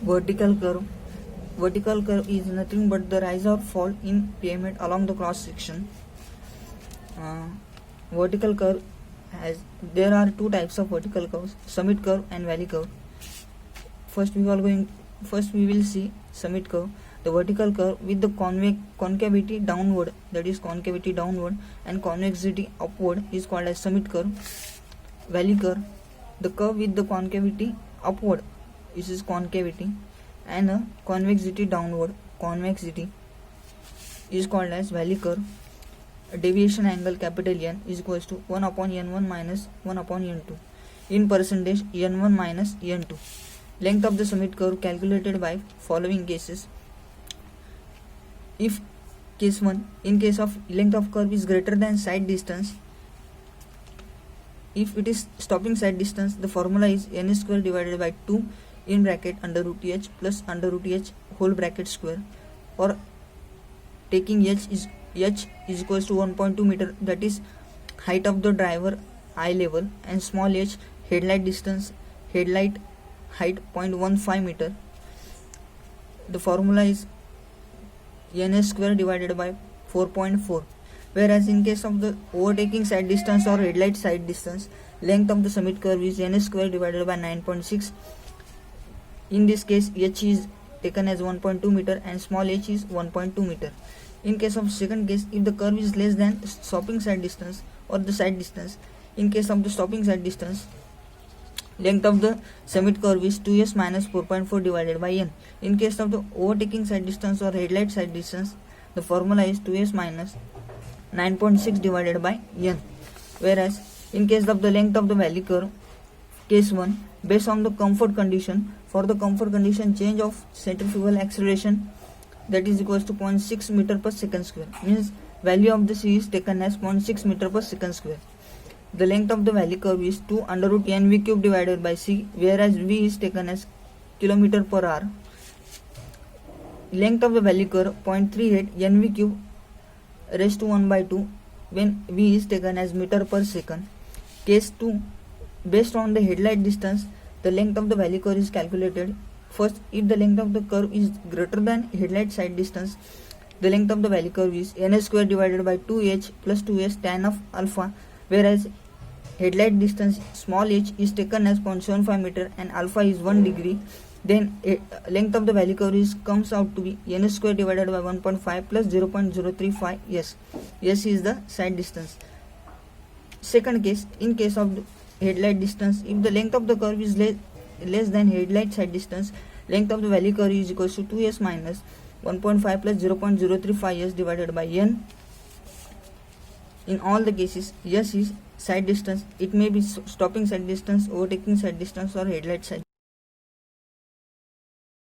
Vertical curve. Vertical curve is nothing but the rise or fall in pyramid along the cross section. Vertical curve there are two types of vertical curves: summit curve and valley curve. First we will see summit curve. The vertical curve with the concavity downward, that is concavity downward, and convexity upward is called as summit curve. Valley curve, the curve with the concavity upward, this is concavity, and a convexity downward, convexity, is called as valley curve. A deviation angle capital N is equals to 1 upon N1 minus 1 upon N2 in percentage N1 minus N2. Length of the summit curve calculated by following cases. If case 1, in case of length of curve is greater than side distance, if it is stopping side distance, the formula is n square divided by 2 in bracket under root h plus under root h whole bracket square, or taking h is equals to 1.2 meter, that is height of the driver eye level, and small h headlight distance, headlight height 0.15 meter. The formula is n square divided by 4.4. Whereas in case of the overtaking side distance or headlight side distance, length of the summit curve is n square divided by 9.6. In this case, h is taken as 1.2 meter and small h is 1.2 meter. In case of second case, if the curve is less than stopping side distance or the side distance, in case of the stopping side distance, length of the summit curve is 2s minus 4.4 divided by n. In case of the overtaking side distance or headlight side distance, the formula is 2s minus 9.6 divided by n. Whereas in case of the length of the valley curve, case 1, based on the comfort condition, for the comfort condition change of centrifugal acceleration, that is equals to 0.6 meter per second square, means value of the c is taken as 0.6 meter per second square. The length of the valley curve is 2 under root nv cube divided by c, whereas v is taken as kilometer per hour. Length of the valley curve 0.38 nv cube raised to 1 by 2 when v is taken as meter per second. Case 2, based on the headlight distance, the length of the valley curve is calculated. First, if the length of the curve is greater than headlight side distance, the length of the valley curve is n square divided by 2h plus 2s tan of alpha, whereas headlight distance small h is taken as 0.75 meter and alpha is 1 degree, then length of the valley curve comes out to be n square divided by 1.5 plus 0.035 s. S is the side distance. Second case, in case of the headlight distance, if the length of the curve is less than headlight side distance, length of the valley curve is equals to 2s minus 1.5 plus 0.035 s divided by n. In all the cases, s is side distance. It may be stopping side distance, overtaking side distance, or headlight side.